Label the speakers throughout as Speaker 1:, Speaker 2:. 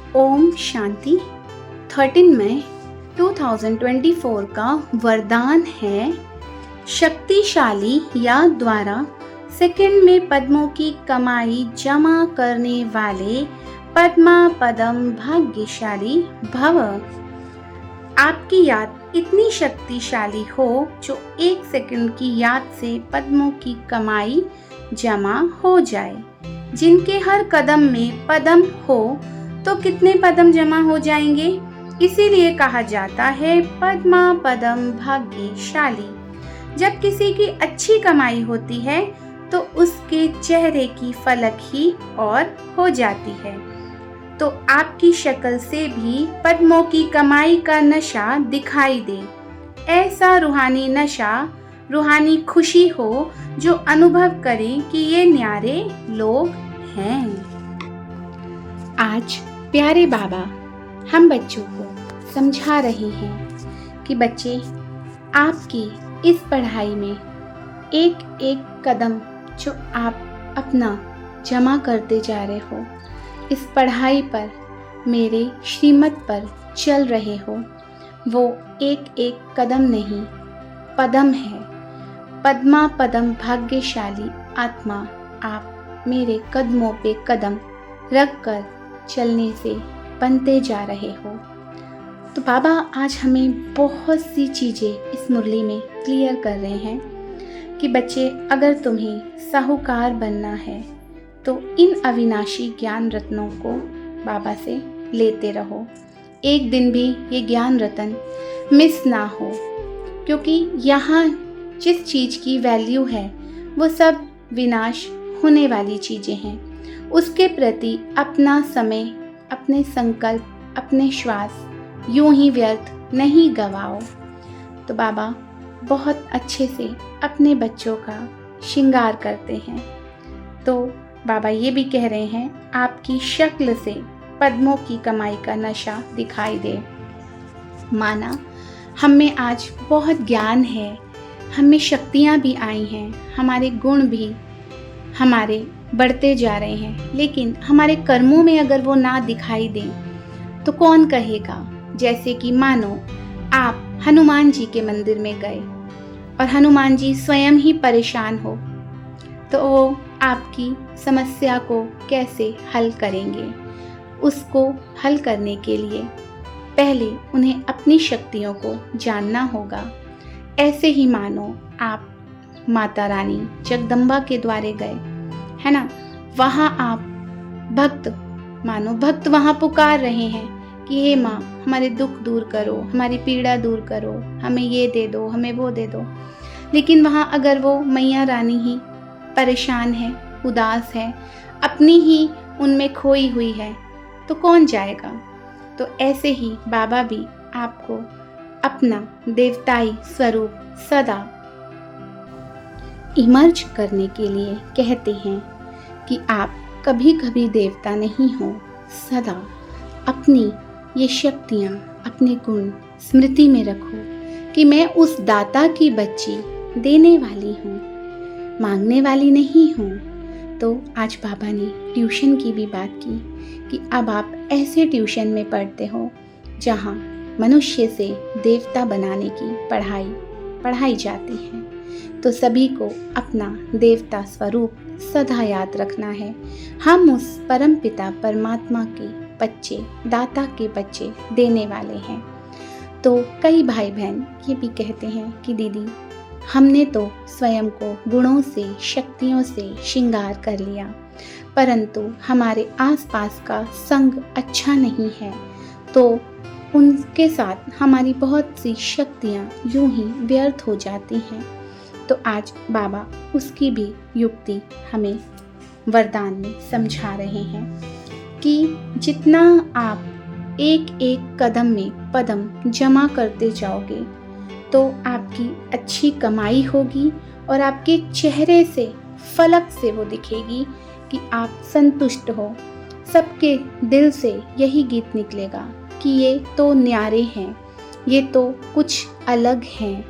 Speaker 1: ओम शांति। 13 मई 2024 का वरदान है, शक्तिशाली या द्वारा सेकंड में पद्मों की कमाई जमा करने वाले पद्मा पदम भाग्यशाली भव। आपकी याद इतनी शक्तिशाली हो जो 1 सेकंड की याद से पद्मों की कमाई जमा हो जाए। जिनके हर कदम में पदम हो तो कितने पदम जमा हो जाएंगे, इसीलिए कहा जाता है पद्मा पदम भाग्यशाली। जब किसी की अच्छी कमाई होती है तो उसके चेहरे की फलक ही और हो जाती है। तो आपकी शक्ल से भी पद्मों की कमाई का नशा दिखाई दे। ऐसा रूहानी नशा, रूहानी खुशी हो जो अनुभव करें कि ये न्यारे लोग हैं। आज प्यारे बाबा हम बच्चों को समझा रहे हैं कि बच्चे, आपकी इस पढ़ाई में एक एक कदम जो आप अपना जमा करते जा रहे हो, इस पढ़ाई पर, मेरे श्रीमत पर चल रहे हो, वो एक एक कदम नहीं पदम है। पद्मा पदम भाग्यशाली आत्मा, आप मेरे कदमों पे कदम रख कर चलने से बनते जा रहे हो। तो बाबा आज हमें बहुत सी चीज़ें इस मुरली में क्लियर कर रहे हैं कि बच्चे, अगर तुम्हें साहूकार बनना है तो इन अविनाशी ज्ञान रत्नों को बाबा से लेते रहो। एक दिन भी ये ज्ञान रतन मिस ना हो, क्योंकि यहाँ जिस चीज़ की वैल्यू है वो सब विनाश होने वाली चीज़ें हैं। उसके प्रति अपना समय, अपने संकल्प, अपने श्वास यूं ही व्यर्थ नहीं गवाओ। तो बाबा बहुत अच्छे से अपने बच्चों का श्रृंगार करते हैं। तो बाबा ये भी कह रहे हैं, आपकी शक्ल से पद्मों की कमाई का नशा दिखाई दे। माना हम में आज बहुत ज्ञान है, हमें शक्तियाँ भी आई हैं, हमारे गुण भी हमारे बढ़ते जा रहे हैं, लेकिन हमारे कर्मों में अगर वो ना दिखाई दें तो कौन कहेगा। जैसे कि मानो आप हनुमान जी के मंदिर में गए और हनुमान जी स्वयं ही परेशान हो, तो वो आपकी समस्या को कैसे हल करेंगे। उसको हल करने के लिए पहले उन्हें अपनी शक्तियों को जानना होगा। ऐसे ही मानो आप माता रानी जगदम्बा के द्वारे गए, है ना, वहाँ आप मानो भक्त वहाँ पुकार रहे हैं कि हे माँ, हमारे दुख दूर करो, हमारी पीड़ा दूर करो, हमें ये दे दो, हमें वो दे दो। लेकिन वहाँ अगर वो मैया रानी ही परेशान है, उदास है, अपनी ही उनमें खोई हुई है, तो कौन जाएगा। तो ऐसे ही बाबा भी आपको अपना देवताई स्वरूप सदा इमर्ज करने के लिए कहते हैं कि आप कभी कभी देवता नहीं हो। सदा अपनी ये शक्तियाँ, अपने गुण स्मृति में रखो कि मैं उस दाता की बच्ची, देने वाली हूँ, मांगने वाली नहीं हूँ। तो आज बाबा ने ट्यूशन की भी बात की कि अब आप ऐसे ट्यूशन में पढ़ते हो जहाँ मनुष्य से देवता बनाने की पढ़ाई जाती है। तो सभी को अपना देवता स्वरूप सदा याद रखना है। हम उस परम पिता परमात्मा के बच्चे, दाता के बच्चे, देने वाले हैं। तो कई भाई बहन ये भी कहते हैं कि दीदी, हमने तो स्वयं को गुणों से, शक्तियों से श्रृंगार कर लिया, परंतु हमारे आसपास का संग अच्छा नहीं है, तो उनके साथ हमारी बहुत सी शक्तियाँ यूं ही व्यर्थ हो जाती हैं। तो आज बाबा उसकी भी युक्ति हमें वरदान में समझा रहे हैं कि जितना आप एक एक कदम में पदम जमा करते जाओगे तो आपकी अच्छी कमाई होगी और आपके चेहरे से, फलक से वो दिखेगी कि आप संतुष्ट हो। सबके दिल से यही गीत निकलेगा कि ये तो न्यारे हैं, ये तो कुछ अलग हैं।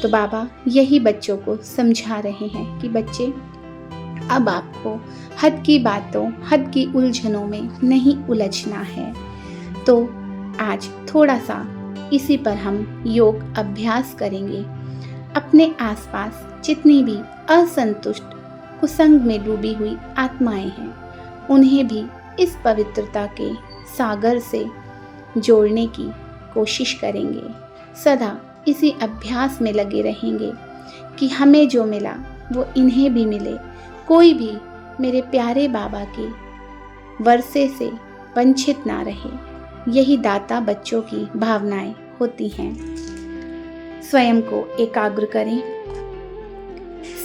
Speaker 1: तो बाबा यही बच्चों को समझा रहे हैं कि बच्चे, अब आपको हद की बातों, हद की उलझनों में नहीं उलझना है। तो आज थोड़ा सा इसी पर हम योग अभ्यास करेंगे। अपने आसपास जितनी भी असंतुष्ट कुसंग में डूबी हुई आत्माएं हैं, उन्हें भी इस पवित्रता के सागर से जोड़ने की कोशिश करेंगे। सदा इसी अभ्यास में लगे रहेंगे कि हमें जो मिला वो इन्हें भी मिले। कोई भी मेरे प्यारे बाबा के वर्षे से वंचित ना रहे। यही दाता बच्चों की भावनाएं होती हैं। स्वयं को एकाग्र करें।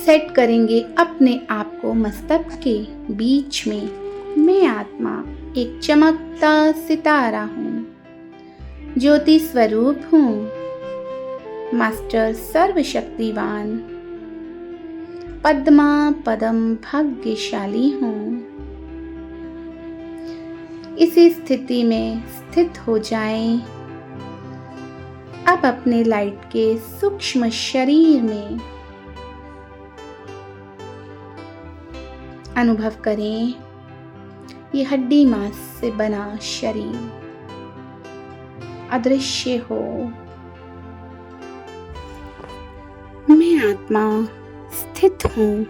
Speaker 1: सेट करेंगे अपने आप को मस्तक के बीच में। मैं आत्मा एक चमकता सितारा हूँ, ज्योति स्वरूप हूँ, मास्टर सर्वशक्तिवान, पद्मा पदम भाग्यशाली हूँ। इसी स्थिति में स्थित हो जाएं। अब अपने लाइट के सूक्ष्म शरीर में अनुभव करें ये हड्डी मांस से बना शरीर अदृश्य हो। मैं आत्मा स्थित हूँ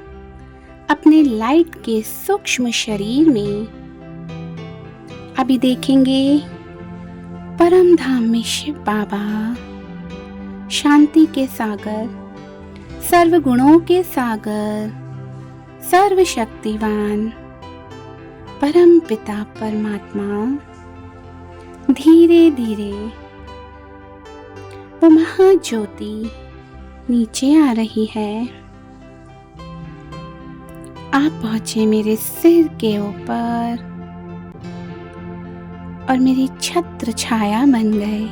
Speaker 1: अपने लाइट के सूक्ष्म शरीर में। अभी देखेंगे परम धाम में शिव बाबा, शांति के सागर, सर्व गुणों के सागर, सर्वशक्तिवान परम पिता परमात्मा धीरे धीरे वो महाज्योति नीचे आ रही है। आप पहुंचे मेरे सिर के ऊपर और मेरी छत्र छाया बन गए।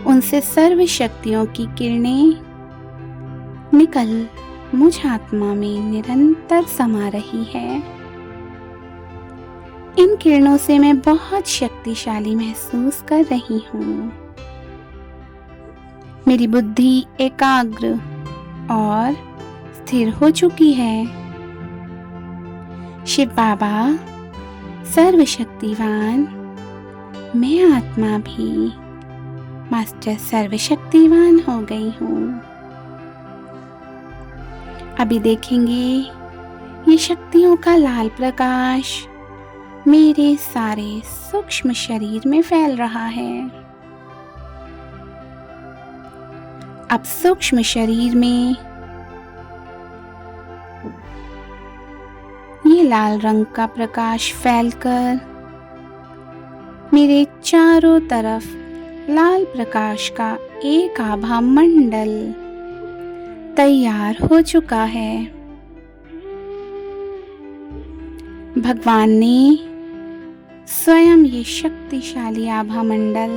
Speaker 1: उनसे सर्व शक्तियों की किरणें निकल मुझ आत्मा में निरंतर समा रही है। इन किरणों से मैं बहुत शक्तिशाली महसूस कर रही हूँ। मेरी बुद्धि एकाग्र और स्थिर हो चुकी है। शिव बाबा सर्वशक्तिवान, मैं आत्मा भी मास्टर सर्वशक्तिवान हो गई हूँ। अभी देखेंगे ये शक्तियों का लाल प्रकाश मेरे सारे सूक्ष्म शरीर में फैल रहा है। अब सूक्ष्म शरीर में ये लाल रंग का प्रकाश फैलकर मेरे चारों तरफ लाल प्रकाश का एक आभा मंडल तैयार हो चुका है। भगवान ने स्वयं ये शक्तिशाली आभा मंडल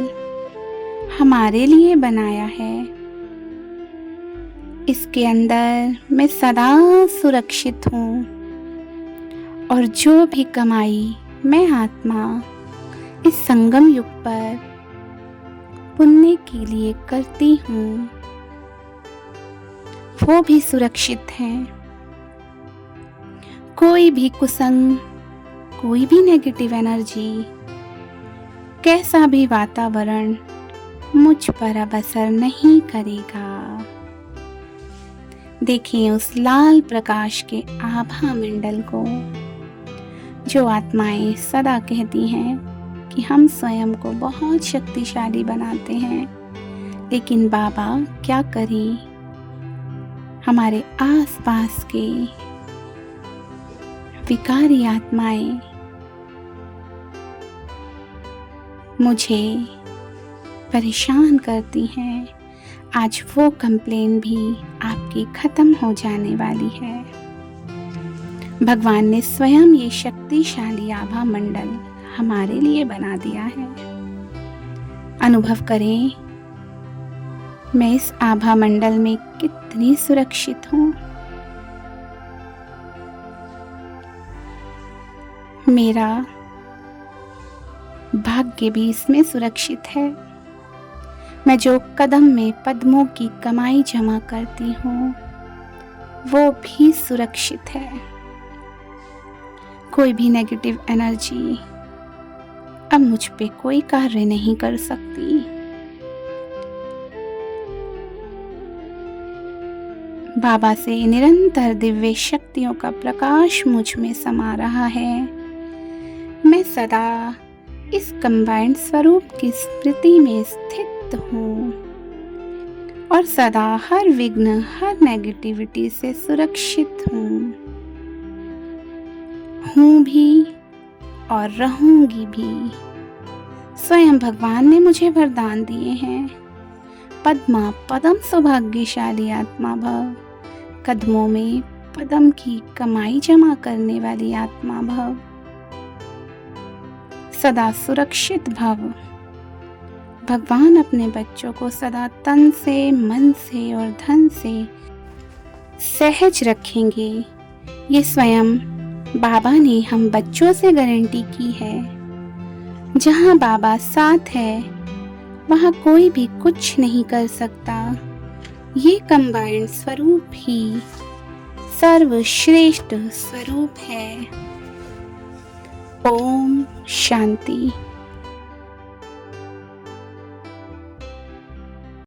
Speaker 1: हमारे लिए बनाया है। इसके अंदर मैं सदा सुरक्षित हूँ और जो भी कमाई मैं आत्मा इस संगम युग पर पुण्य के लिए करती हूँ वो भी सुरक्षित है। कोई भी कुसंग, कोई भी नेगेटिव एनर्जी, कैसा भी वातावरण मुझ पर अब असर नहीं करेगा। देखिए उस लाल प्रकाश के आभा मंडल को, जो आत्माएं सदा कहती हैं कि हम स्वयं को बहुत शक्तिशाली बनाते हैं, लेकिन बाबा क्या करें, हमारे आसपास के विकारी आत्माएं मुझे परेशान करती हैं। आज वो कंप्लेन भी आपकी खत्म हो जाने वाली है। भगवान ने स्वयं ये शक्तिशाली आभा मंडल हमारे लिए बना दिया है। अनुभव करें मैं इस आभा मंडल में कितनी सुरक्षित हूँ। मेरा भाग्य भी इसमें सुरक्षित है। मैं जो कदम में पद्मों की कमाई जमा करती हूँ वो भी सुरक्षित है। कोई भी नेगेटिव एनर्जी अब मुझ पे कोई कार्य नहीं कर सकती। बाबा से निरंतर दिव्य शक्तियों का प्रकाश मुझ में समा रहा है। मैं सदा इस कंबाइंड स्वरूप की स्मृति में स्थित हूँ और सदा हर विघ्न, हर नेगेटिविटी से सुरक्षित हूँ भी और रहूंगी भी। स्वयं भगवान ने मुझे वरदान दिए हैं। पद्मा पदम सौभाग्यशाली आत्मा भव, कदमों में पदम की कमाई जमा करने वाली आत्मा भव, सदा सुरक्षित भव। भगवान अपने बच्चों को सदा तन से, मन से और धन से सहज रखेंगे। ये स्वयं बाबा ने हम बच्चों से गारंटी की है। जहाँ बाबा साथ है वहाँ कोई भी कुछ नहीं कर सकता। ये कंबाइंड स्वरूप ही सर्वश्रेष्ठ स्वरूप है। ओम शांति।